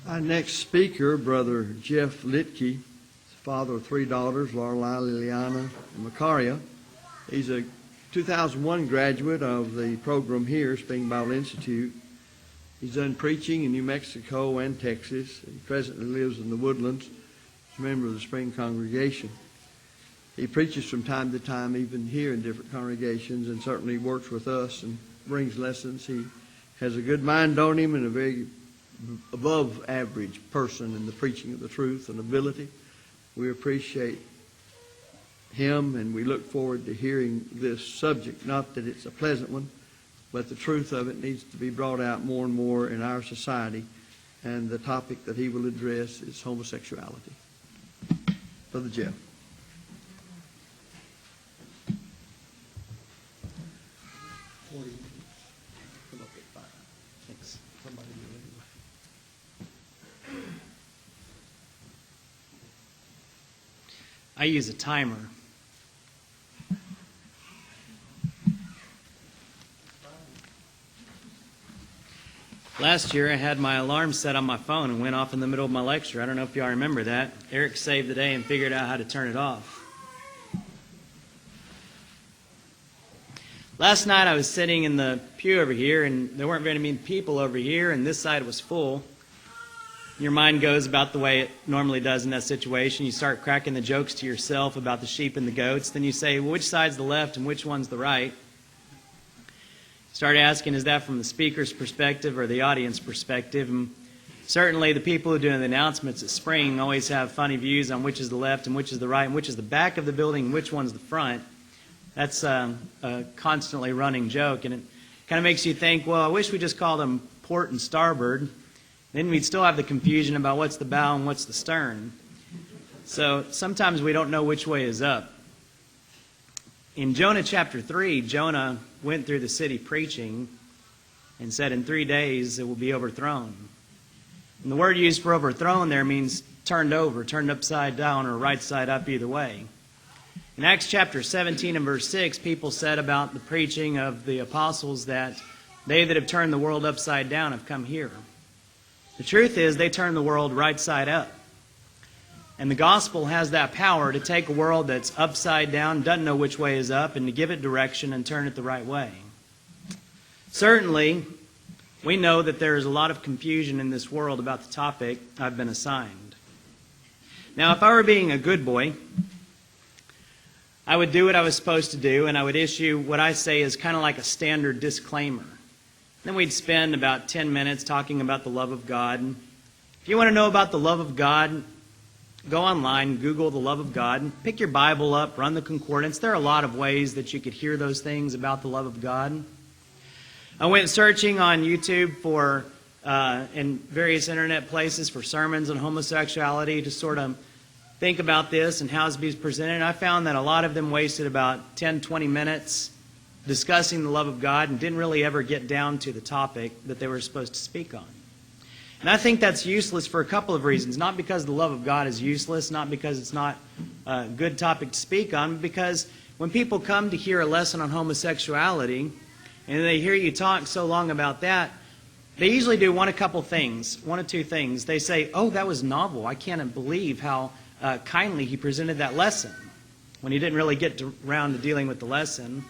Our next speaker, Brother Jeff Litke, father of three daughters, Lorelei, Liliana, and Macaria. He's a 2001 graduate of the program here, Spring Bible Institute. He's done preaching in New Mexico and Texas. He presently lives in the Woodlands. He's a member of the Spring congregation. He preaches from time to time, even here in different congregations, and certainly works with us and brings lessons. He has a good mind on him and a very above average person in the preaching of the truth and ability. We appreciate him, and we look forward to hearing this subject. Not that it's a pleasant one, but the truth of it needs to be brought out more and more in our society. And the topic that he will address is homosexuality. Brother Jeff. I use a timer. Last year I had my alarm set on my phone and went off in the middle of my lecture. I don't know if y'all remember that. Eric saved the day and figured out how to turn it off. Last night I was sitting in the pew over here, and there weren't very many people over here, and this side was full. Your mind goes about the way it normally does in that situation. You start cracking the jokes to yourself about the sheep and the goats. Then you say, well, which side's the left and which one's the right? Start asking, is that from the speaker's perspective or the audience perspective? And certainly the people who do the announcements at Spring always have funny views on which is the left and which is the right and which is the back of the building and which one's the front. That's a constantly running joke, and it kind of makes you think, well, I wish we just called them port and starboard. Then we'd still have the confusion about what's the bow and what's the stern. So sometimes we don't know which way is up. In Jonah chapter 3, Jonah went through the city preaching and said in 3 days it will be overthrown. And the word used for overthrown there means turned over, turned upside down, or right side up, either way. In Acts chapter 17 and verse 6, people said about the preaching of the apostles that they that have turned the world upside down have come here. The truth is they turn the world right side up. And the gospel has that power to take a world that's upside down, doesn't know which way is up, and to give it direction and turn it the right way. Certainly, we know that there is a lot of confusion in this world about the topic I've been assigned. Now, if I were being a good boy, I would do what I was supposed to do, and I would issue what I say is kind of like a standard disclaimer. Then we'd spend about 10 minutes talking about the love of God. If you want to know about the love of God, go online, Google the love of God, pick your Bible up, run the concordance. There are a lot of ways that you could hear those things about the love of God. I went searching on YouTube for, and various internet places for sermons on homosexuality to sort of think about this and how it's being presented. And I found that a lot of them wasted about 10, 20 minutes discussing the love of God and didn't really ever get down to the topic that they were supposed to speak on. And I think that's useless for a couple of reasons. Not because the love of God is useless, not because it's not a good topic to speak on, but because when people come to hear a lesson on homosexuality and they hear you talk so long about that, they usually do one of two things. They say, oh, that was novel. I can't believe how kindly he presented that lesson, when he didn't really get around to dealing with the lesson.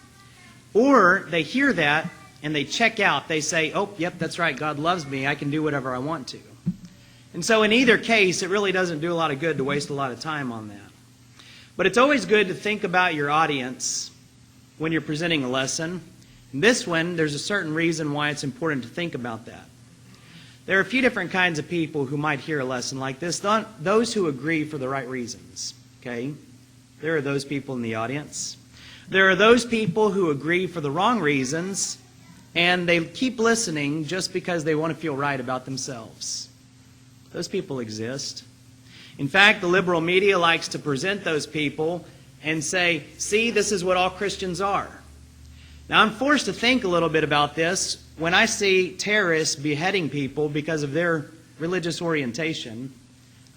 Or they hear that and they check out. They say, oh, yep, that's right, God loves me. I can do whatever I want to. And so in either case, it really doesn't do a lot of good to waste a lot of time on that. But it's always good to think about your audience when you're presenting a lesson. In this one, there's a certain reason why it's important to think about that. There are a few different kinds of people who might hear a lesson like this. Those who agree for the right reasons. Okay? There are those people in the audience. There are those people who agree for the wrong reasons, and they keep listening just because they want to feel right about themselves. Those people exist. In fact, the liberal media likes to present those people and say, see, this is what all Christians are. Now, I'm forced to think a little bit about this when I see terrorists beheading people because of their religious orientation.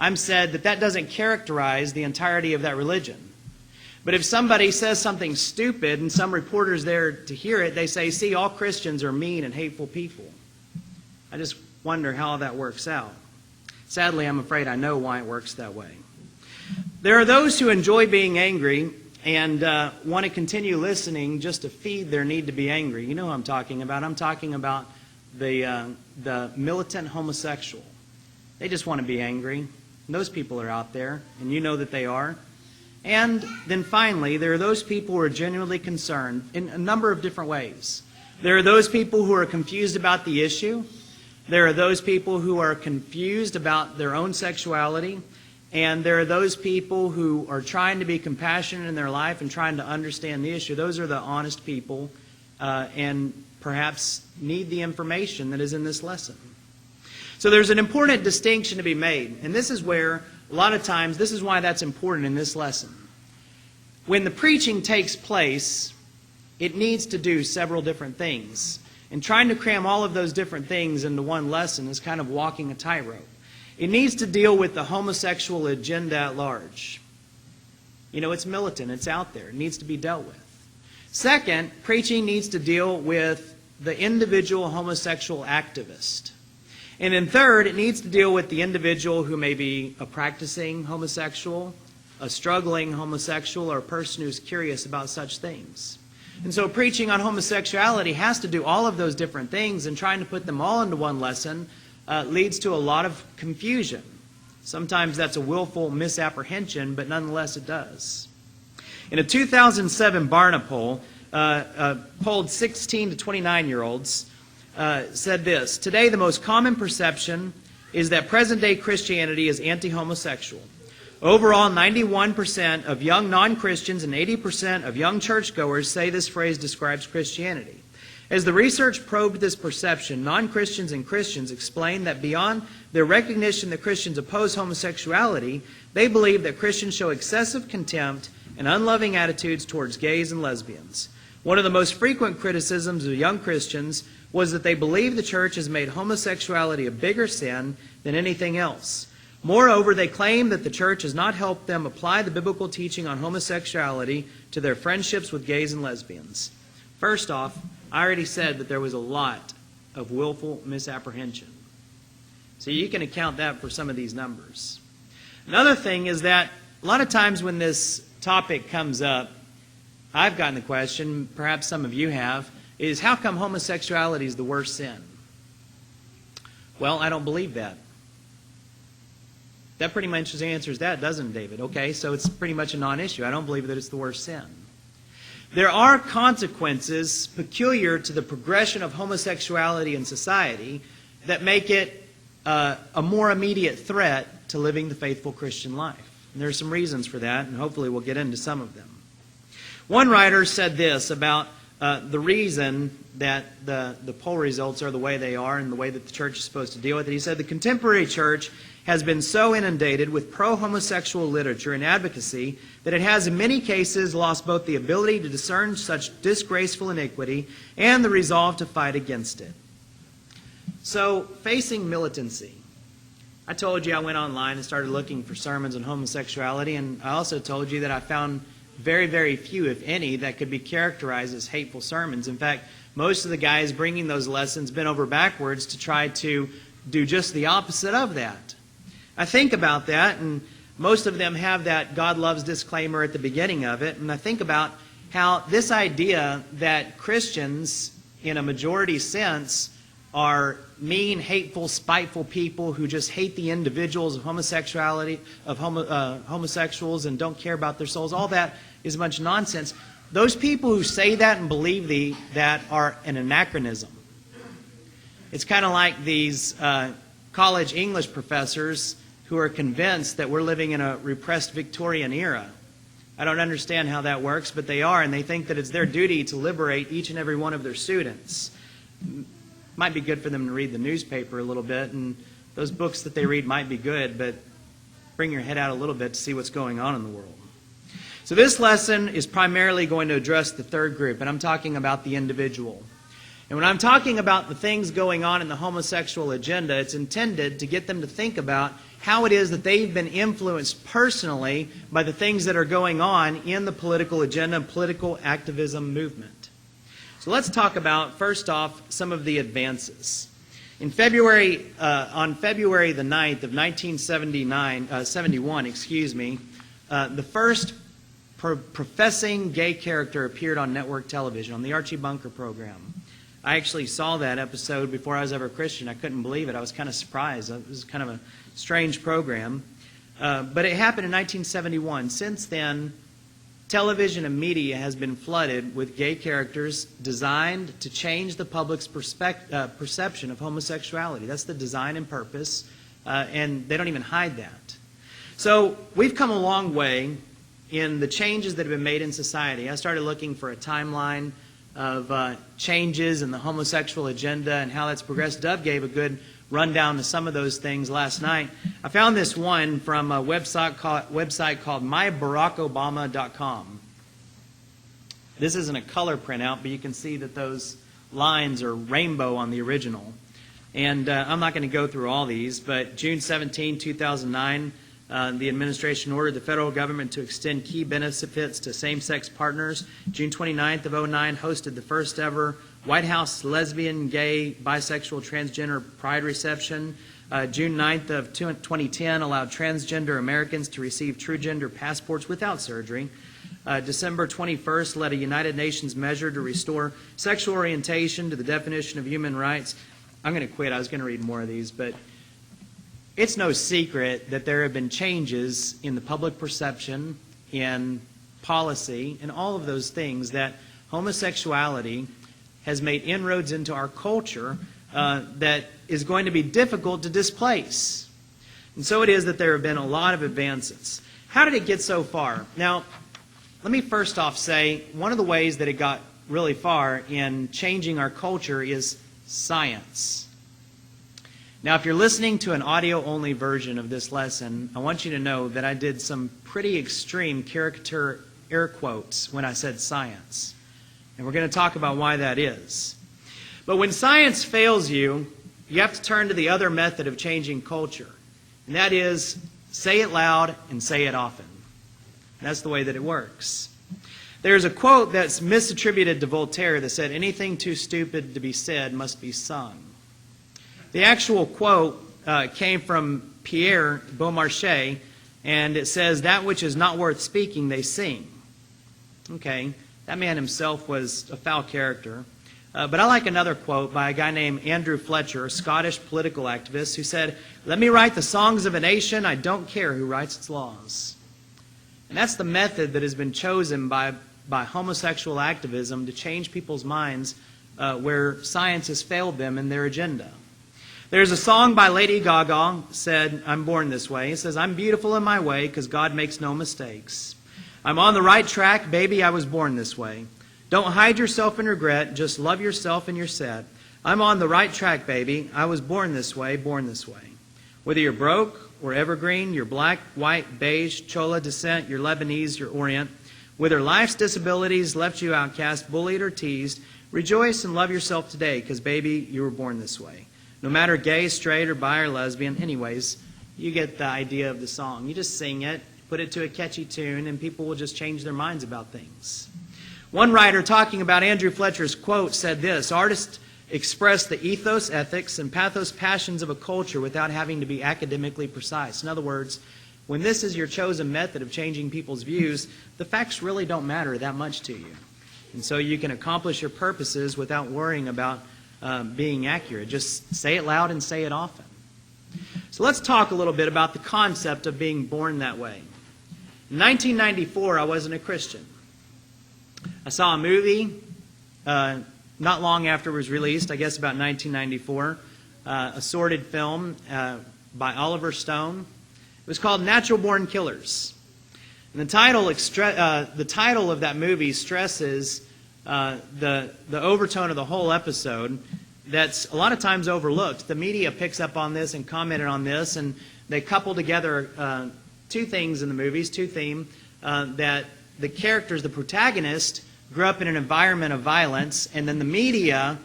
I'm said that that doesn't characterize the entirety of that religion. But if somebody says something stupid and some reporter's there to hear it, they say, see, all Christians are mean and hateful people. I just wonder how that works out. Sadly, I'm afraid I know why it works that way. There are those who enjoy being angry and want to continue listening just to feed their need to be angry. You know who I'm talking about. I'm talking about the militant homosexual. They just want to be angry. And those people are out there, and you know that they are. And then finally, there are those people who are genuinely concerned in a number of different ways. There are those people who are confused about the issue. There are those people who are confused about their own sexuality. And there are those people who are trying to be compassionate in their life and trying to understand the issue. Those are the honest people and perhaps need the information that is in this lesson. So there's an important distinction to be made. And this is where, a lot of times, this is why that's important in this lesson. When the preaching takes place, it needs to do several different things. And trying to cram all of those different things into one lesson is kind of walking a tightrope. It needs to deal with the homosexual agenda at large. You know, it's militant. It's out there. It needs to be dealt with. Second, preaching needs to deal with the individual homosexual activist. And then third, it needs to deal with the individual who may be a practicing homosexual, a struggling homosexual, or a person who's curious about such things. And so preaching on homosexuality has to do all of those different things, and trying to put them all into one lesson leads to a lot of confusion. Sometimes that's a willful misapprehension, but nonetheless it does. In a 2007 Barna poll, polled 16 to 29-year-olds, said this: today the most common perception is that present-day Christianity is anti-homosexual. Overall, 91% of young non-Christians and 80% of young churchgoers say this phrase describes Christianity. As the research probed this perception, non-Christians and Christians explained that beyond their recognition that Christians oppose homosexuality, they believe that Christians show excessive contempt and unloving attitudes towards gays and lesbians. One of the most frequent criticisms of young Christians was that they believe the church has made homosexuality a bigger sin than anything else. Moreover, they claim that the church has not helped them apply the biblical teaching on homosexuality to their friendships with gays and lesbians. First off, I already said that there was a lot of willful misapprehension. So you can account that for some of these numbers. Another thing is that a lot of times when this topic comes up, I've gotten the question, perhaps some of you have, is how come homosexuality is the worst sin? Well, I don't believe that. That pretty much answers that, doesn't it, David? Okay, so it's pretty much a non-issue. I don't believe that it's the worst sin. There are consequences peculiar to the progression of homosexuality in society that make it a more immediate threat to living the faithful Christian life. And there are some reasons for that, and hopefully we'll get into some of them. One writer said this about the reason that the poll results are the way they are and the way that the church is supposed to deal with it. He said, the contemporary church has been so inundated with pro-homosexual literature and advocacy that it has in many cases lost both the ability to discern such disgraceful iniquity and the resolve to fight against it. So, facing militancy. I told you I went online and started looking for sermons on homosexuality, and I also told you that I found very, very few, if any, that could be characterized as hateful sermons. In fact, most of the guys bringing those lessons bent over backwards to try to do just the opposite of that. I think about that, and most of them have that God loves disclaimer at the beginning of it, and I think about how this idea that Christians, in a majority sense, are mean, hateful, spiteful people who just hate the individuals of homosexuality, of homosexuals, and don't care about their souls. All that is a bunch of nonsense. Those people who say that and believe that are an anachronism. It's kind of like these college English professors who are convinced that we're living in a repressed Victorian era. I don't understand how that works, but they are, and they think that it's their duty to liberate each and every one of their students. Might be good for them to read the newspaper a little bit, and those books that they read might be good, but bring your head out a little bit to see what's going on in the world. So this lesson is primarily going to address the third group, and I'm talking about the individual. And when I'm talking about the things going on in the homosexual agenda, it's intended to get them to think about how it is that they've been influenced personally by the things that are going on in the political agenda and political activism movement. So let's talk about, first off, some of the advances. On February the 9th of 1971, the first professing gay character appeared on network television, on the Archie Bunker program. I actually saw that episode before I was ever a Christian. I couldn't believe it. I was kind of surprised. It was kind of a strange program. But it happened in 1971. Since then, television and media has been flooded with gay characters designed to change the public's perception of homosexuality. That's the design and purpose, and they don't even hide that. So we've come a long way in the changes that have been made in society. I started looking for a timeline of changes in the homosexual agenda and how that's progressed. Dove gave a good rundown of some of those things last night. I found this one from a website called myBarackObama.com. This isn't a color printout, but you can see that those lines are rainbow on the original. And I'm not going to go through all these, but June 17, 2009, the administration ordered the federal government to extend key benefits to same-sex partners. June 29th of 2009 hosted the first ever White House lesbian, gay, bisexual, transgender pride reception. June 9th of 2010 allowed transgender Americans to receive true gender passports without surgery. December 21st led a United Nations measure to restore sexual orientation to the definition of human rights. I'm going to quit. I was going to read more of these, but it's no secret that there have been changes in the public perception, in policy, and all of those things that homosexuality has made inroads into our culture that is going to be difficult to displace. And so it is that there have been a lot of advances. How did it get so far? Now, let me first off say one of the ways that it got really far in changing our culture is science. Now, if you're listening to an audio-only version of this lesson, I want you to know that I did some pretty extreme caricature air quotes when I said science. And we're going to talk about why that is. But when science fails you, you have to turn to the other method of changing culture. And that is, say it loud and say it often. And that's the way that it works. There's a quote that's misattributed to Voltaire that said, "Anything too stupid to be said must be sung." The actual quote came from Pierre Beaumarchais, and it says, "That which is not worth speaking, they sing." Okay, that man himself was a foul character. But I like another quote by a guy named Andrew Fletcher, a Scottish political activist, who said, "Let me write the songs of a nation, I don't care who writes its laws." And that's the method that has been chosen by homosexual activism to change people's minds where science has failed them in their agenda. There's a song by Lady Gaga said, "I'm born this way." It says, "I'm beautiful in my way because God makes no mistakes. I'm on the right track, baby, I was born this way. Don't hide yourself in regret, just love yourself and you're set. I'm on the right track, baby, I was born this way, born this way. Whether you're broke or evergreen, you're black, white, beige, Chola descent, you're Lebanese, you're Orient. Whether life's disabilities left you outcast, bullied or teased, rejoice and love yourself today because, baby, you were born this way. No matter gay, straight, or bi, or lesbian." Anyways, you get the idea of the song. You just sing it, put it to a catchy tune, and people will just change their minds about things. One writer talking about Andrew Fletcher's quote said this, "Artists express the ethos, ethics, and pathos passions of a culture without having to be academically precise." In other words, when this is your chosen method of changing people's views, the facts really don't matter that much to you. And so you can accomplish your purposes without worrying about being accurate. Just say it loud and say it often. So let's talk a little bit about the concept of being born that way. In 1994, I wasn't a Christian. I saw a movie not long after it was released, I guess about 1994, a sordid film by Oliver Stone. It was called Natural Born Killers. And the title of that movie stresses the overtone of the whole episode that's a lot of times overlooked. The media picks up on this and commented on this, and they couple together two things in the movies, two themes, that the characters, the protagonist, grew up in an environment of violence, and then the media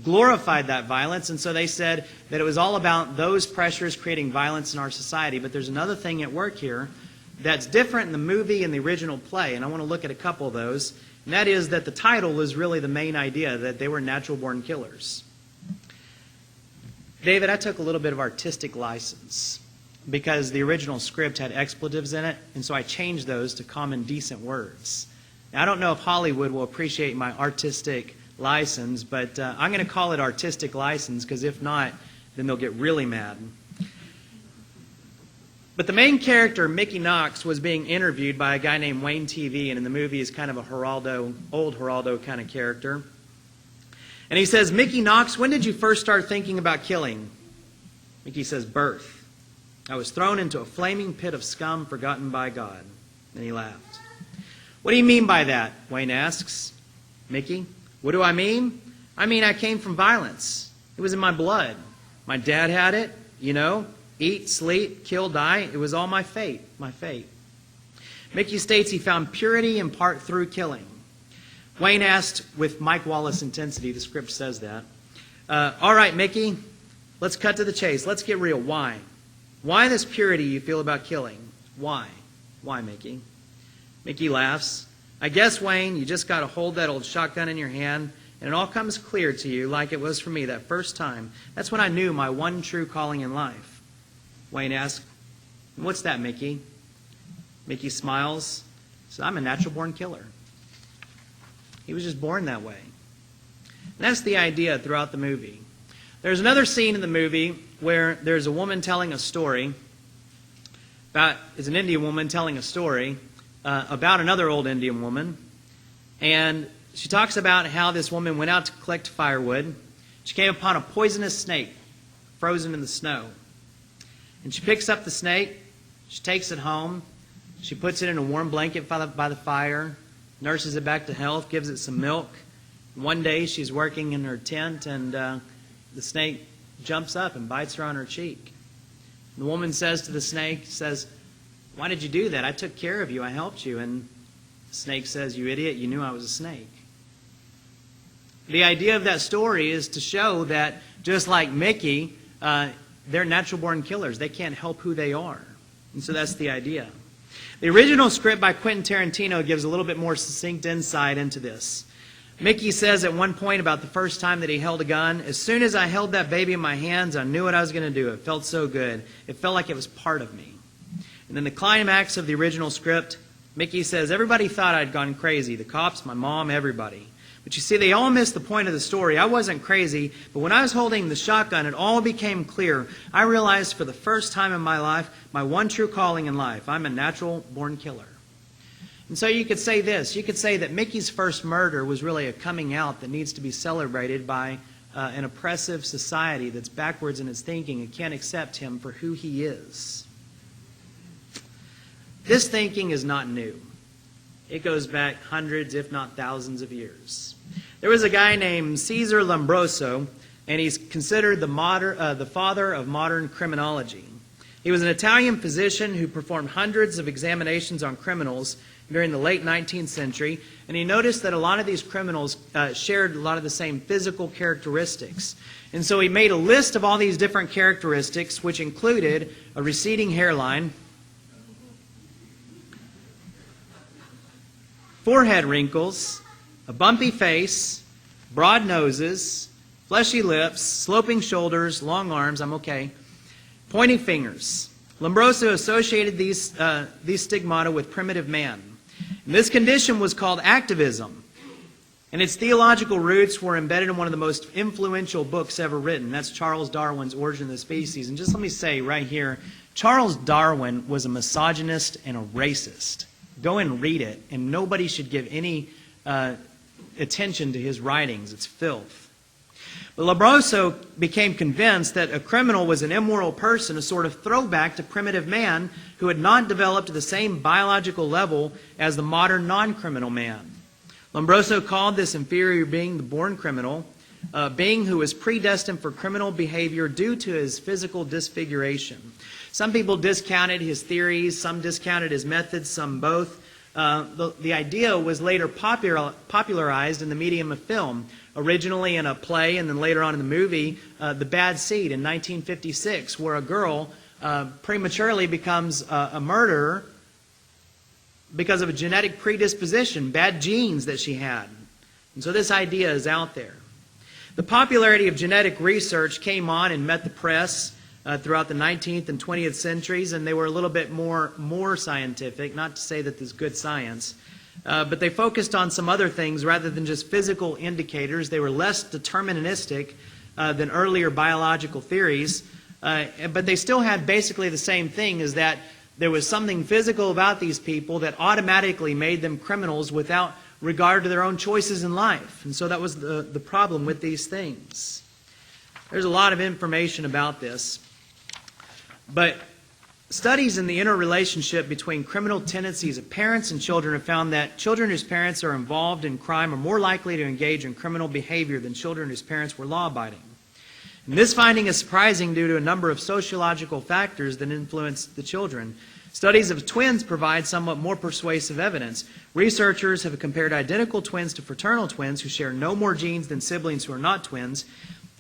glorified that violence, and so they said that it was all about those pressures creating violence in our society. But there's another thing at work here that's different in the movie and the original play, and I want to look at a couple of those, and that is that the title is really the main idea, that they were natural-born killers. David, I took a little bit of artistic license because the original script had expletives in it, and so I changed those to common, decent words. Now, I don't know if Hollywood will appreciate my artistic license, but I'm going to call it artistic license, because if not, then they'll get really mad. But the main character, Mickey Knox, was being interviewed by a guy named Wayne TV, and in the movie is kind of a old Geraldo kind of character. And he says, "Mickey Knox, when did you first start thinking about killing?" Mickey says, "Birth. I was thrown into a flaming pit of scum forgotten by God." And he laughed. "What do you mean by that?" Wayne asks. "Mickey, what do I mean? I mean I came from violence. It was in my blood. My dad had it, you know. Eat, sleep, kill, die. It was all my fate, my fate." Mickey states he found purity in part through killing. Wayne asked with Mike Wallace intensity, the script says that, "All right, Mickey, let's cut to the chase. Let's get real. Why? Why this purity you feel about killing? Why? Why, Mickey?" Mickey laughs. "I guess, Wayne, you just got to hold that old shotgun in your hand, and it all comes clear to you like it was for me that first time. That's when I knew my one true calling in life." Wayne asks, "What's that, Mickey?" Mickey smiles. Says, "I'm a natural-born killer." He was just born that way. And that's the idea throughout the movie. There's another scene in the movie where there's a woman telling a story it's an Indian woman telling a story about another old Indian woman. And she talks about how this woman went out to collect firewood. She came upon a poisonous snake frozen in the snow. And she picks up the snake. She takes it home. She puts it in a warm blanket by the fire, nurses it back to health, gives it some milk. One day she's working in her tent, and the snake jumps up and bites her on her cheek. The woman says to the snake, "Why did you do that? I took care of you. I helped you." And the snake says, "You idiot, you knew I was a snake." The idea of that story is to show that just like Mickey, they're natural-born killers. They can't help who they are. And so that's the idea. The original script by Quentin Tarantino gives a little bit more succinct insight into this. Mickey says at one point about the first time that he held a gun, "As soon as I held that baby in my hands, I knew what I was going to do. It felt so good. It felt like it was part of me." And then the climax of the original script, Mickey says, "Everybody thought I'd gone crazy. The cops, my mom, everybody. But you see, they all missed the point of the story. I wasn't crazy, but when I was holding the shotgun, it all became clear. I realized for the first time in my life, my one true calling in life. I'm a natural-born killer." And so you could say this. You could say that Mickey's first murder was really a coming out that needs to be celebrated by an oppressive society that's backwards in its thinking and can't accept him for who he is. This thinking is not new. It goes back hundreds, if not thousands of years. There was a guy named Caesar Lombroso, and he's considered the father of modern criminology. He was an Italian physician who performed hundreds of examinations on criminals during the late 19th century, and he noticed that a lot of these criminals shared a lot of the same physical characteristics. And so he made a list of all these different characteristics, which included a receding hairline, forehead wrinkles, a bumpy face, broad noses, fleshy lips, sloping shoulders, long arms, I'm okay, pointing fingers. Lombroso associated these stigmata with primitive man. And this condition was called activism. And its theological roots were embedded in one of the most influential books ever written. That's Charles Darwin's Origin of the Species. And just let me say right here, Charles Darwin was a misogynist and a racist. Go and read it, and nobody should give any attention to his writings. It's filth. But Lombroso became convinced that a criminal was an immoral person, a sort of throwback to primitive man who had not developed to the same biological level as the modern non-criminal man. Lombroso called this inferior being the born criminal, a being who was predestined for criminal behavior due to his physical disfiguration. Some people discounted his theories, some discounted his methods, some both. The idea was later popularized in the medium of film, originally in a play and then later on in the movie, The Bad Seed in 1956, where a girl prematurely becomes a murderer because of a genetic predisposition, bad genes that she had. And so this idea is out there. The popularity of genetic research came on and met the press throughout the 19th and 20th centuries, and they were a little bit more scientific, not to say that there's good science, but they focused on some other things rather than just physical indicators. They were less deterministic than earlier biological theories, but they still had basically the same thing, is that there was something physical about these people that automatically made them criminals without regard to their own choices in life. And so that was the problem with these things. There's a lot of information about this. But studies in the interrelationship between criminal tendencies of parents and children have found that children whose parents are involved in crime are more likely to engage in criminal behavior than children whose parents were law-abiding. And this finding is surprising due to a number of sociological factors that influence the children. Studies of twins provide somewhat more persuasive evidence. Researchers have compared identical twins to fraternal twins who share no more genes than siblings who are not twins.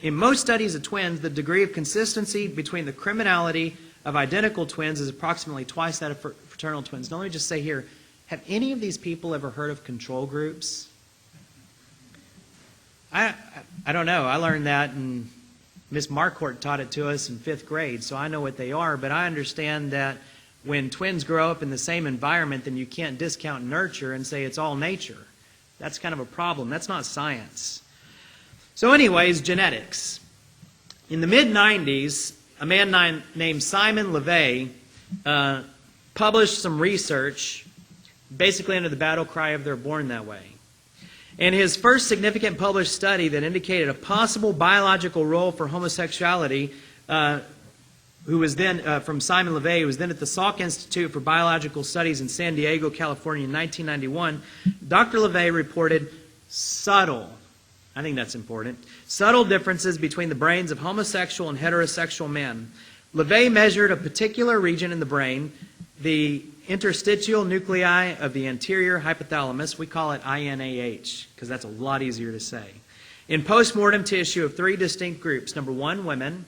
In most studies of twins, the degree of consistency between the criminality of identical twins is approximately twice that of fraternal twins. Now let me just say here, have any of these people ever heard of control groups? I don't know. I learned that, and Miss Marquardt taught it to us in 5th grade, so I know what they are, but I understand that when twins grow up in the same environment, then you can't discount nurture and say it's all nature. That's kind of a problem. That's not science. So anyways, genetics. In the mid-90s, a man named Simon LeVay published some research basically under the battle cry of "they're born that way." And his first significant published study that indicated a possible biological role for homosexuality, who was then from Simon LeVay, who was then at the Salk Institute for Biological Studies in San Diego, California in 1991, Dr. LeVay reported subtle, I think that's important, subtle differences between the brains of homosexual and heterosexual men. LeVay measured a particular region in the brain, the interstitial nuclei of the anterior hypothalamus. We call it INAH because that's a lot easier to say. In postmortem tissue of 3 distinct groups. Number 1, women.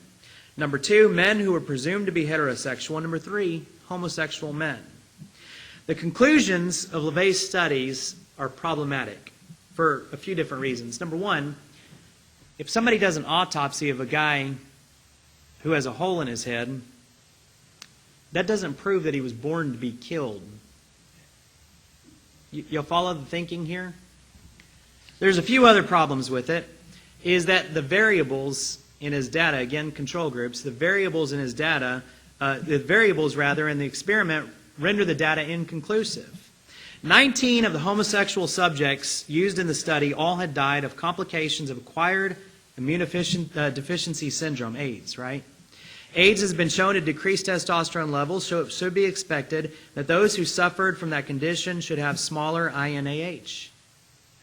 Number 2, men who were presumed to be heterosexual. And number 3, homosexual men. The conclusions of LeVay's studies are problematic for a few different reasons. Number 1, if somebody does an autopsy of a guy who has a hole in his head, that doesn't prove that he was born to be killed. You'll follow the thinking here? There's a few other problems with it, is that the variables in his data, again, control groups, the variables in his data, in the experiment render the data inconclusive. 19 of the homosexual subjects used in the study all had died of complications of acquired immunodeficiency syndrome, AIDS, right? AIDS has been shown to decrease testosterone levels, so it should be expected that those who suffered from that condition should have smaller INAH.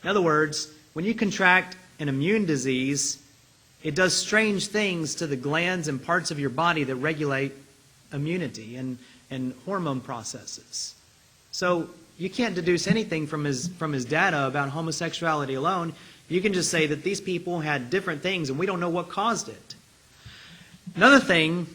In other words, when you contract an immune disease, it does strange things to the glands and parts of your body that regulate immunity and hormone processes. So you can't deduce anything from his data about homosexuality alone. You can just say that these people had different things and we don't know what caused it. Another thing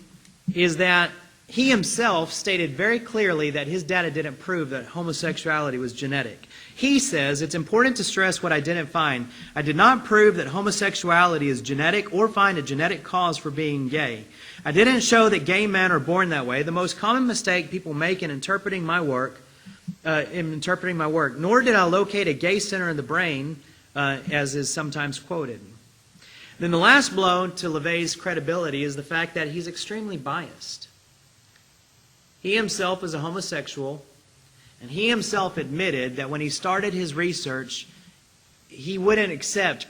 is that he himself stated very clearly that his data didn't prove that homosexuality was genetic. He says, "It's important to stress what I didn't find. I did not prove that homosexuality is genetic or find a genetic cause for being gay. I didn't show that gay men are born that way, the most common mistake people make in interpreting my work, nor did I locate a gay center in the brain, as is sometimes quoted." Then the last blow to LeVay's credibility is the fact that he's extremely biased. He himself is a homosexual, and he himself admitted that when he started his research, he wouldn't accept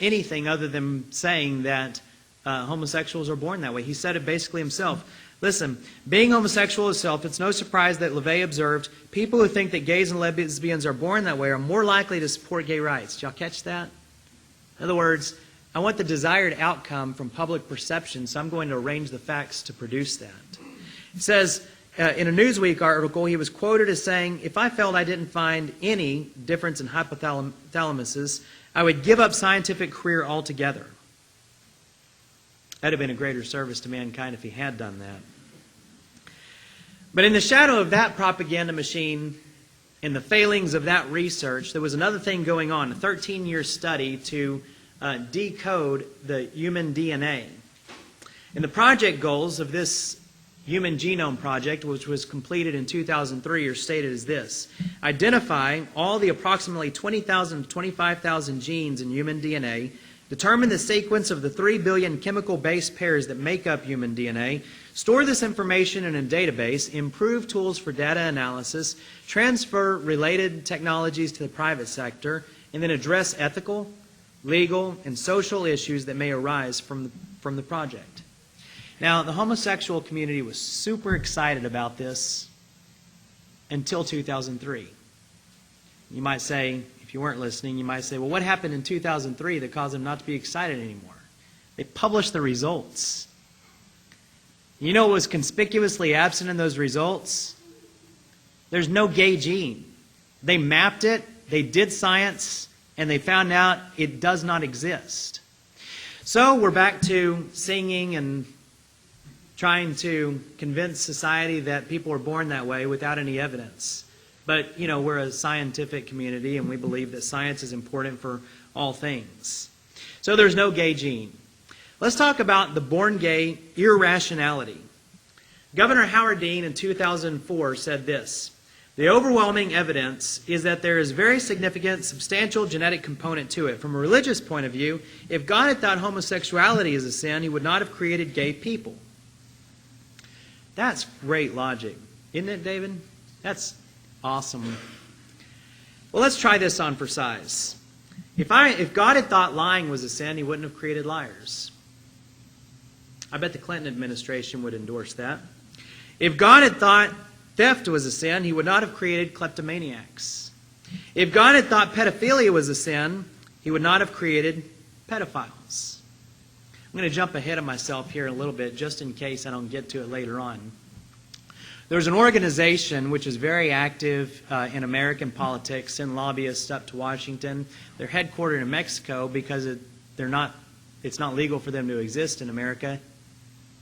anything other than saying that homosexuals are born that way. He said it basically himself. Listen, being homosexual itself, it's no surprise that LeVay observed people who think that gays and lesbians are born that way are more likely to support gay rights. Did y'all catch that? In other words, I want the desired outcome from public perception, so I'm going to arrange the facts to produce that. It says, in a Newsweek article, he was quoted as saying, "If I felt I didn't find any difference in hypothalamuses, I would give up scientific career altogether." That would have been a greater service to mankind if he had done that. But in the shadow of that propaganda machine, in the failings of that research, there was another thing going on, a 13-year study to decode the human DNA. And the project goals of this Human Genome Project, which was completed in 2003, are stated as this: identify all the approximately 20,000 to 25,000 genes in human DNA, determine the sequence of the 3 billion chemical base pairs that make up human DNA, store this information in a database, improve tools for data analysis, transfer related technologies to the private sector, and then address ethical, legal, and social issues that may arise from the project. Now, the homosexual community was super excited about this until 2003. You might say, if you weren't listening, you might say, well, what happened in 2003 that caused them not to be excited anymore? They published the results. You know what was conspicuously absent in those results? There's no gay gene. They mapped it, they did science, and they found out it does not exist. So we're back to singing and trying to convince society that people are born that way without any evidence. But, we're a scientific community, and we believe that science is important for all things. So there's no gay gene. Let's talk about the born gay irrationality. Governor Howard Dean in 2004 said this: the overwhelming evidence is that there is very significant, substantial genetic component to it. From a religious point of view, if God had thought homosexuality is a sin, he would not have created gay people. That's great logic, isn't it, David? That's awesome. Well, let's try this on for size. If God had thought lying was a sin, he wouldn't have created liars. I bet the Clinton administration would endorse that. If God had thought theft was a sin, he would not have created kleptomaniacs. If God had thought pedophilia was a sin, he would not have created pedophiles. I'm going to jump ahead of myself here a little bit just in case I don't get to it later on. There's an organization which is very active in American politics, send lobbyists up to Washington. They're headquartered in Mexico because it's not legal for them to exist in America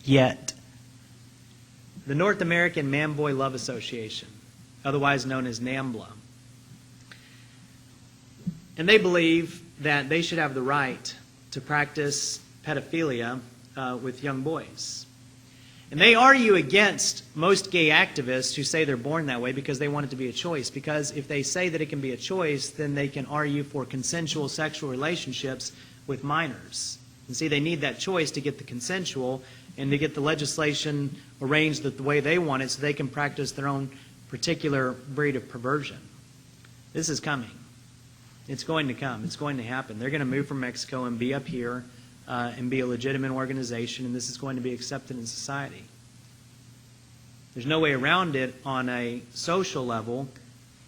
yet. The North American Man-Boy Love Association, otherwise known as NAMBLA. And they believe that they should have the right to practice pedophilia with young boys. And they argue against most gay activists who say they're born that way because they want it to be a choice. Because if they say that it can be a choice, then they can argue for consensual sexual relationships with minors. And see, they need that choice to get the consensual and to get the legislation arranged the way they want it so they can practice their own particular breed of perversion. This is coming. It's going to come. It's going to happen. They're going to move from Mexico and be up here and be a legitimate organization, and this is going to be accepted in society. There's no way around it on a social level,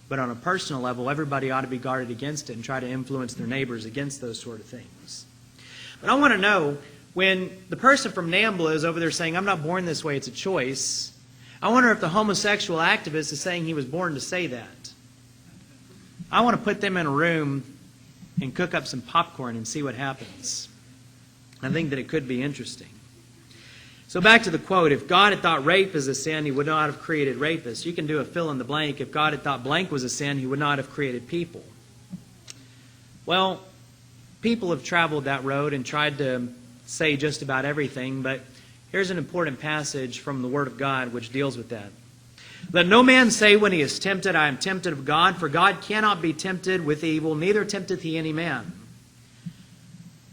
but on a personal level, everybody ought to be guarded against it and try to influence their neighbors against those sort of things. But I want to know, when the person from NAMBLA is over there saying, I'm not born this way, it's a choice, I wonder if the homosexual activist is saying he was born to say that. I want to put them in a room and cook up some popcorn and see what happens. I think that it could be interesting. So back to the quote, if God had thought rape is a sin, he would not have created rapists. You can do a fill in the blank. If God had thought blank was a sin, he would not have created people. Well, people have traveled that road and tried to say just about everything, but here's an important passage from the Word of God which deals with that. Let no man say when he is tempted, I am tempted of God, for God cannot be tempted with evil, neither tempteth he any man.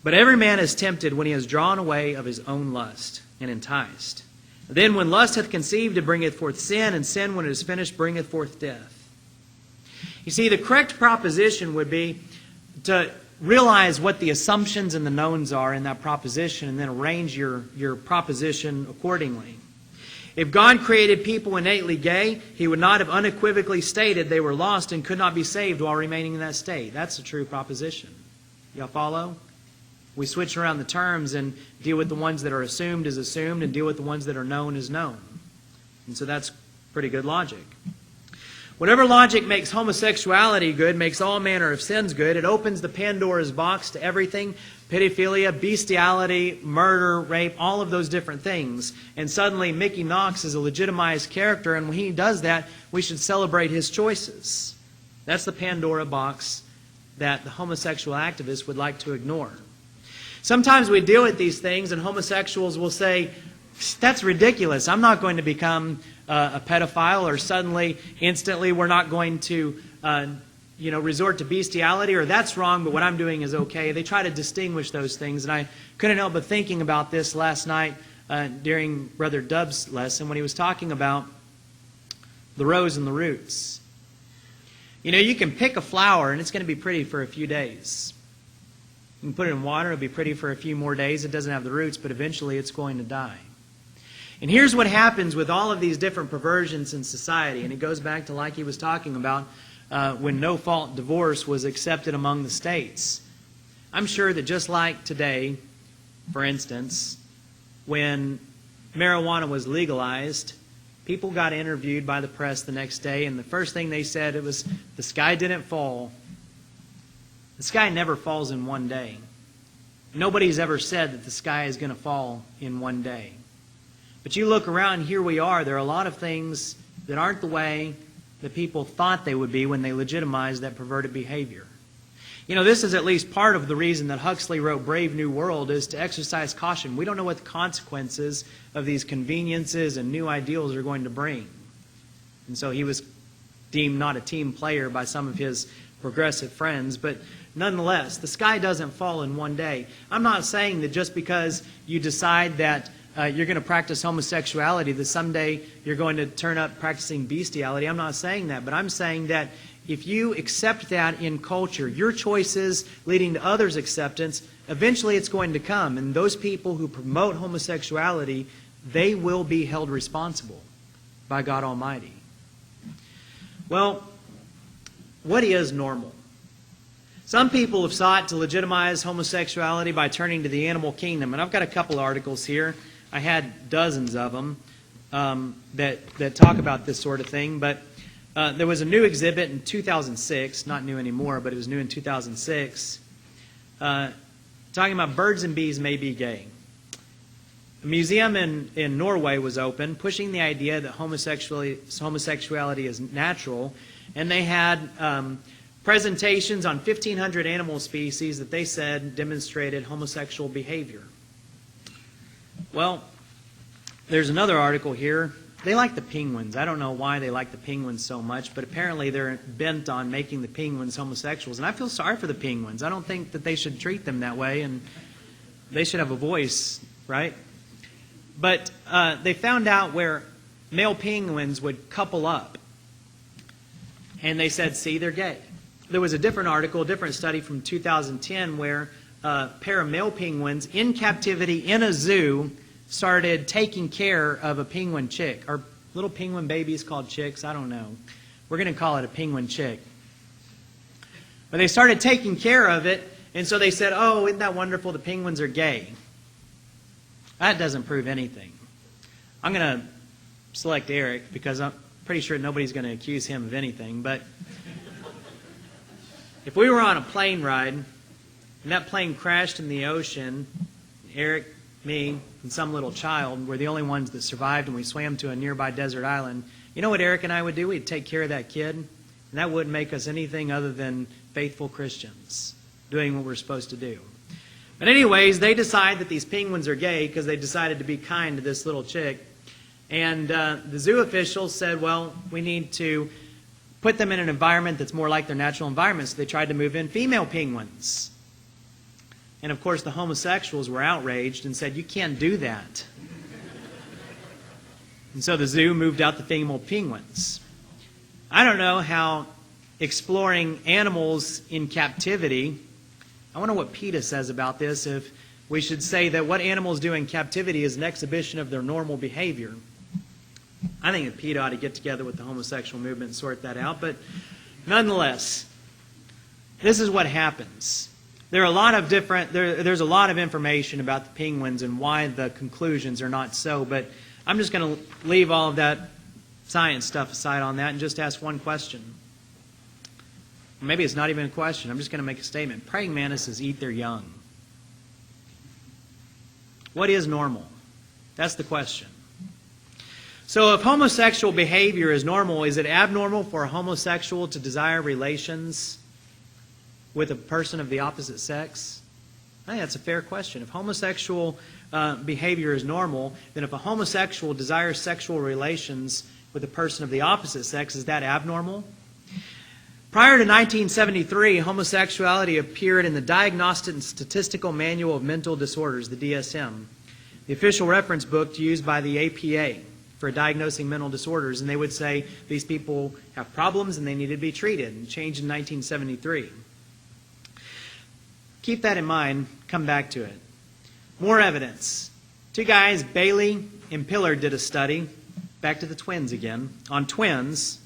But every man is tempted when he is drawn away of his own lust and enticed. Then when lust hath conceived, it bringeth forth sin, and sin, when it is finished, bringeth forth death. You see, the correct proposition would be to realize what the assumptions and the knowns are in that proposition and then arrange your proposition accordingly. If God created people innately gay, he would not have unequivocally stated they were lost and could not be saved while remaining in that state. That's a true proposition. Y'all follow? We switch around the terms and deal with the ones that are assumed as assumed and deal with the ones that are known as known. And so that's pretty good logic. Whatever logic makes homosexuality good, makes all manner of sins good. It opens the Pandora's box to everything: pedophilia, bestiality, murder, rape, all of those different things. And suddenly Mickey Knox is a legitimized character, and when he does that, we should celebrate his choices. That's the Pandora box that the homosexual activists would like to ignore. Sometimes we deal with these things and homosexuals will say, that's ridiculous. I'm not going to become a pedophile, or suddenly, instantly, we're not going to resort to bestiality, or that's wrong, but what I'm doing is okay. They try to distinguish those things, and I couldn't help but thinking about this last night during Brother Dubb's lesson when he was talking about the rose and the roots. You know, you can pick a flower, and it's going to be pretty for a few days. You can put it in water, it'll be pretty for a few more days. It doesn't have the roots, but eventually it's going to die. And here's what happens with all of these different perversions in society, and it goes back to like he was talking about when no-fault divorce was accepted among the states. I'm sure that just like today, for instance, when marijuana was legalized, people got interviewed by the press the next day, and the first thing they said, it was, the sky didn't fall. The sky never falls in one day. Nobody's ever said that the sky is going to fall in one day. But you look around, here we are. There are a lot of things that aren't the way that people thought they would be when they legitimized that perverted behavior. You know, this is at least part of the reason that Huxley wrote Brave New World, is to exercise caution. We don't know what the consequences of these conveniences and new ideals are going to bring. And so he was deemed not a team player by some of his progressive friends, but nonetheless, the sky doesn't fall in one day. I'm not saying that just because you decide that you're going to practice homosexuality, that someday you're going to turn up practicing bestiality. I'm not saying that, but I'm saying that if you accept that in culture, your choices leading to others' acceptance, eventually it's going to come. And those people who promote homosexuality, they will be held responsible by God Almighty. Well, what is normal? Some people have sought to legitimize homosexuality by turning to the animal kingdom. And I've got a couple articles here. I had dozens of them that talk about this sort of thing. But there was a new exhibit in 2006, not new anymore, but it was new in 2006, talking about birds and bees may be gay. A museum in Norway was open, pushing the idea that homosexuality is natural, and they had presentations on 1,500 animal species that they said demonstrated homosexual behavior. Well, there's another article here. They like the penguins. I don't know why they like the penguins so much, but apparently they're bent on making the penguins homosexuals. And I feel sorry for the penguins. I don't think that they should treat them that way, and they should have a voice, right? But they found out where male penguins would couple up. And they said, see, they're gay. There was a different article, a different study from 2010 where a pair of male penguins in captivity in a zoo started taking care of a penguin chick. Are little penguin babies called chicks? I don't know. We're going to call it a penguin chick. But they started taking care of it, and so they said, oh, isn't that wonderful, the penguins are gay. That doesn't prove anything. I'm going to select Eric because I'm pretty sure nobody's going to accuse him of anything. But if we were on a plane ride and that plane crashed in the ocean, Eric, me, and some little child were the only ones that survived, and we swam to a nearby desert island, you know what Eric and I would do? We'd take care of that kid, and that wouldn't make us anything other than faithful Christians doing what we're supposed to do. But anyways, they decide that these penguins are gay because they decided to be kind to this little chick. And the zoo officials said, well, we need to put them in an environment that's more like their natural environment. So they tried to move in female penguins. And of course, the homosexuals were outraged and said, you can't do that. And so the zoo moved out the female penguins. I don't know how exploring animals in captivity, I wonder what PETA says about this, if we should say that what animals do in captivity is an exhibition of their normal behavior. I think that PETA ought to get together with the homosexual movement and sort that out. But nonetheless, this is what happens. There are a lot of there's a lot of information about the penguins and why the conclusions are not so, but I'm just going to leave all of that science stuff aside on that and just ask one question. Maybe it's not even a question. I'm just going to make a statement. Praying mantises eat their young. What is normal? That's the question. So if homosexual behavior is normal, is it abnormal for a homosexual to desire relations with a person of the opposite sex? I think that's a fair question. If homosexual behavior is normal, then if a homosexual desires sexual relations with a person of the opposite sex, is that abnormal? Prior to 1973, homosexuality appeared in the Diagnostic and Statistical Manual of Mental Disorders, the DSM, the official reference book used by the APA for diagnosing mental disorders, and they would say these people have problems and they need to be treated, and changed in 1973. Keep that in mind, come back to it. More evidence. Two guys, Bailey and Pillard, did a study, back to the twins again, on twins.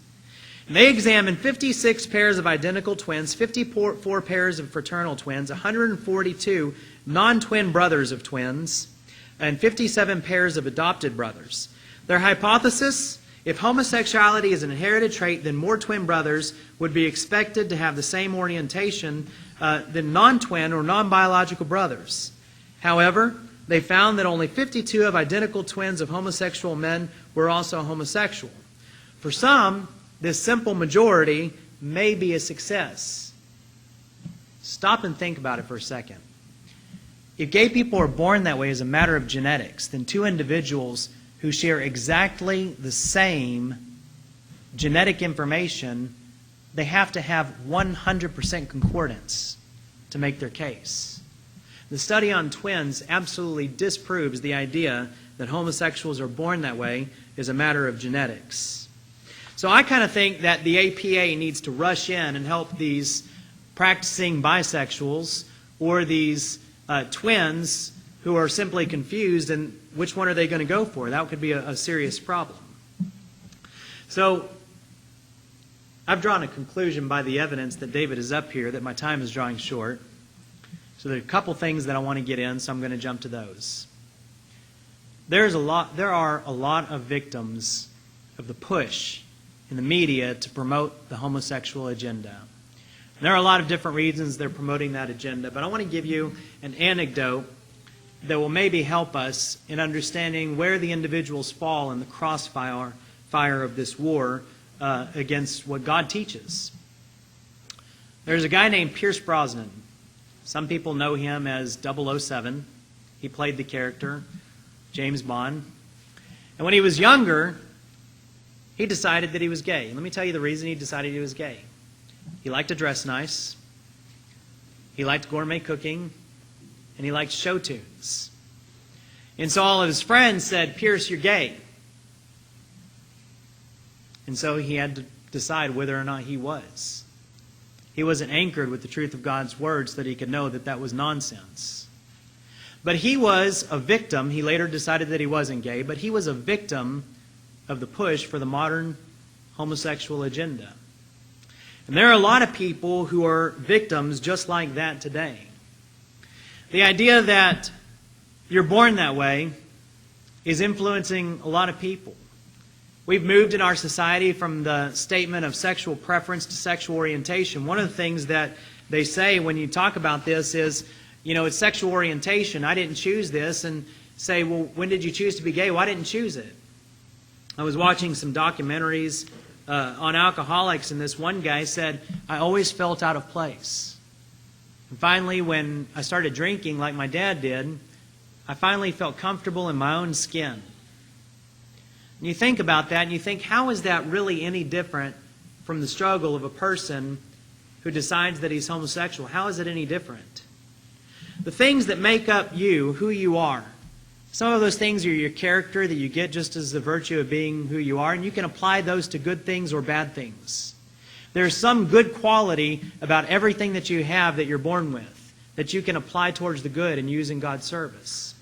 And they examined 56 pairs of identical twins, 54 pairs of fraternal twins, 142 non-twin brothers of twins, and 57 pairs of adopted brothers. Their hypothesis: if homosexuality is an inherited trait, then more twin brothers would be expected to have the same orientation than non-twin or non-biological brothers. However, they found that only 52 of identical twins of homosexual men were also homosexual. For some, this simple majority may be a success. Stop and think about it for a second. If gay people are born that way as a matter of genetics, then two individuals who share exactly the same genetic information, they have to have 100% concordance to make their case. The study on twins absolutely disproves the idea that homosexuals are born that way as a matter of genetics. So I kind of think that the APA needs to rush in and help these practicing bisexuals or these twins who are simply confused, and which one are they going to go for? That could be a serious problem. So I've drawn a conclusion by the evidence that David is up here that my time is drawing short. So there are a couple things that I want to get in, so I'm going to jump to those. There are a lot of victims of the push in the media to promote the homosexual agenda. And there are a lot of different reasons they're promoting that agenda, but I want to give you an anecdote that will maybe help us in understanding where the individuals fall in the crossfire of this war against what God teaches. There's a guy named Pierce Brosnan. Some people know him as 007. He played the character, James Bond. And when he was younger, he decided that he was gay. Let me tell you the reason he decided he was gay. He liked to dress nice, he liked gourmet cooking, and he liked show tunes. And so all of his friends said, "Pierce, you're gay." And so he had to decide whether or not he was. He wasn't anchored with the truth of God's word so that he could know that that was nonsense. But he was a victim. He later decided that he wasn't gay, but he was a victim of the push for the modern homosexual agenda. And there are a lot of people who are victims just like that today. The idea that you're born that way is influencing a lot of people. We've moved in our society from the statement of sexual preference to sexual orientation. One of the things that they say when you talk about this is, it's sexual orientation. I didn't choose this. And say, well, when did you choose to be gay? Well, I didn't choose it. I was watching some documentaries on alcoholics, and this one guy said, I always felt out of place. And finally, when I started drinking like my dad did, I finally felt comfortable in my own skin. And you think about that, and you think, how is that really any different from the struggle of a person who decides that he's homosexual? How is it any different? The things that make up you, who you are, some of those things are your character that you get just as the virtue of being who you are, and you can apply those to good things or bad things. There's some good quality about everything that you have that you're born with that you can apply towards the good and use in God's service.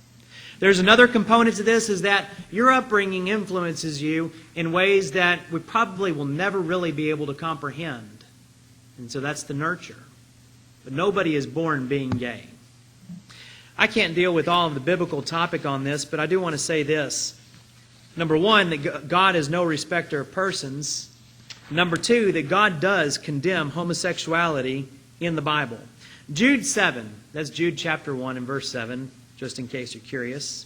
There's another component to this, is that your upbringing influences you in ways that we probably will never really be able to comprehend. And so that's the nurture. But nobody is born being gay. I can't deal with all of the biblical topic on this, but I do want to say this. Number one, that God is no respecter of persons. Number two, that God does condemn homosexuality in the Bible. Jude 7, that's Jude chapter 1 and verse 7, just in case you're curious,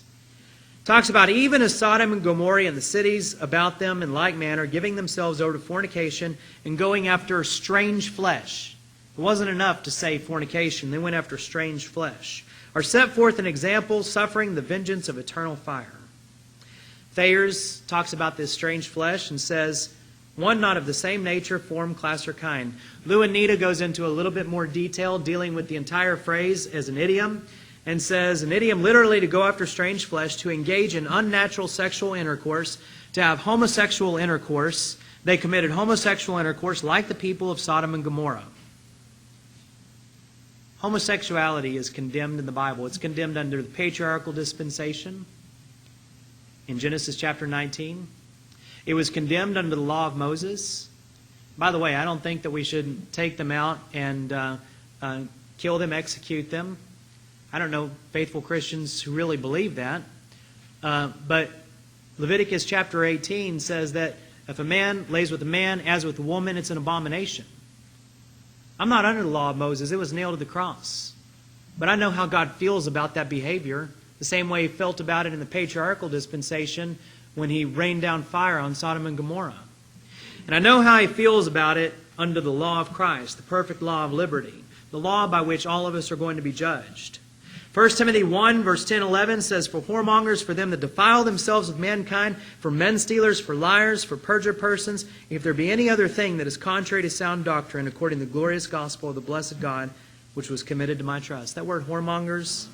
talks about even as Sodom and Gomorrah and the cities about them in like manner, giving themselves over to fornication and going after strange flesh. It wasn't enough to say fornication. They went after strange flesh. are set forth an example, suffering the vengeance of eternal fire. Thayers talks about this strange flesh and says, one not of the same nature, form, class, or kind. Lou and Nita goes into a little bit more detail, dealing with the entire phrase as an idiom, and says an idiom literally to go after strange flesh, to engage in unnatural sexual intercourse, to have homosexual intercourse. They committed homosexual intercourse like the people of Sodom and Gomorrah. Homosexuality is condemned in the Bible. It's condemned under the patriarchal dispensation in Genesis chapter 19. It was condemned under the law of Moses. By the way, I don't think that we should take them out and kill them, execute them. I don't know faithful Christians who really believe that. But Leviticus chapter 18 says that if a man lays with a man as with a woman, it's an abomination. I'm not under the law of Moses. It was nailed to the cross. But I know how God feels about that behavior, the same way He felt about it in the patriarchal dispensation when He rained down fire on Sodom and Gomorrah. And I know how He feels about it under the law of Christ, the perfect law of liberty, the law by which all of us are going to be judged. 1 Timothy 1, verse 10-11 says, for whoremongers, for them that defile themselves with mankind, for men stealers, for liars, for perjured persons, if there be any other thing that is contrary to sound doctrine, according to the glorious gospel of the blessed God, which was committed to my trust. That word whoremongers,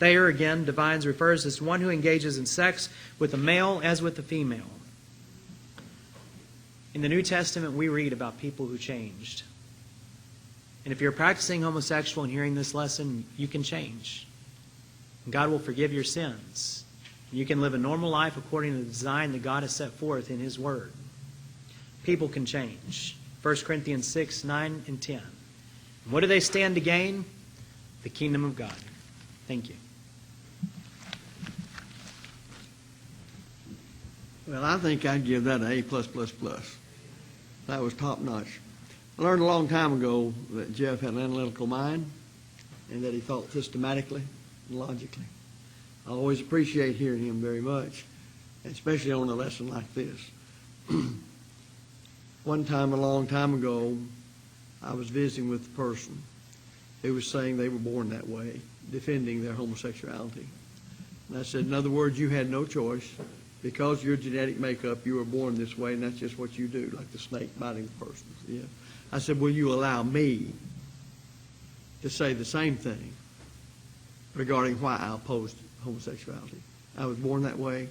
Thayer again, divines, refers as one who engages in sex with a male as with a female. In the New Testament, we read about people who changed. And if you're practicing homosexual and hearing this lesson, you can change. And God will forgive your sins. You can live a normal life according to the design that God has set forth in His Word. People can change. 1 Corinthians 6, 9, and 10. And what do they stand to gain? The kingdom of God. Thank you. Well, I think I'd give that an A+++. That was top notch. I learned a long time ago that Jeff had an analytical mind and that he thought systematically and logically. I always appreciate hearing him very much, especially on a lesson like this. One time, a long time ago, I was visiting with a person who was saying they were born that way, defending their homosexuality. And I said, in other words, you had no choice. Because of your genetic makeup, you were born this way, and that's just what you do, like the snake biting the person. Yeah. I said, will you allow me to say the same thing regarding why I opposed homosexuality? I was born that way,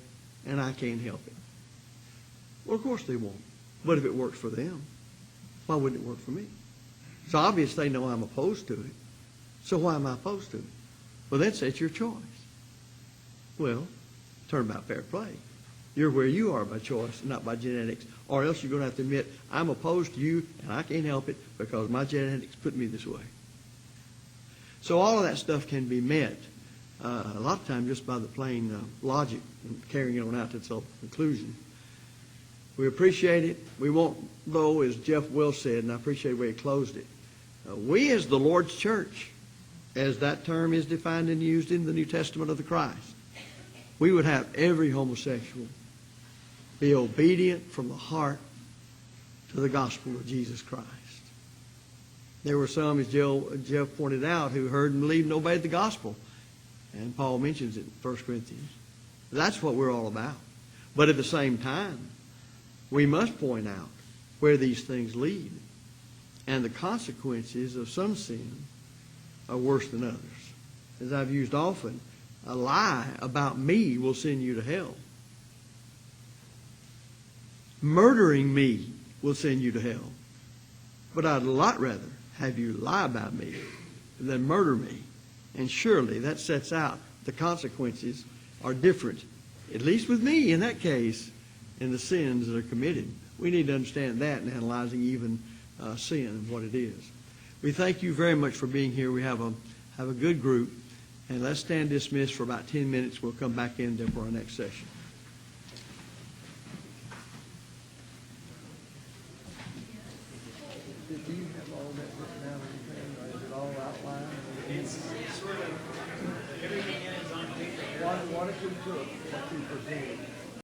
and I can't help it. Well, of course they won't. But if it works for them, why wouldn't it work for me? So obviously they know I'm opposed to it. So why am I opposed to it? Well, then say it's your choice. Well, turnabout fair play. You're where you are by choice, not by genetics. Or else you're going to have to admit, I'm opposed to you, and I can't help it because my genetics put me this way. So all of that stuff can be met a lot of times just by the plain logic and carrying it on out to its conclusion. We appreciate it. We won't, though, as Jeff Will said, and I appreciate the way he closed it, we as the Lord's church, as that term is defined and used in the New Testament of the Christ, we would have every homosexual be obedient from the heart to the gospel of Jesus Christ. There were some, as Jeff pointed out, who heard and believed and obeyed the gospel. And Paul mentions it in 1 Corinthians. That's what we're all about. But at the same time, we must point out where these things lead. And the consequences of some sin are worse than others. As I've used often, a lie about me will send you to hell. Murdering me will send you to hell. But I'd a lot rather have you lie about me than murder me. And surely that sets out the consequences are different, at least with me in that case, in the sins that are committed. We need to understand that in analyzing even sin and what it is. We thank you very much for being here. We have a good group. And let's stand dismissed for about 10 minutes. We'll come back in there for our next session. Do you have all that written down or is it all outlined? It's sort of everything is on paper. What if we took what you presented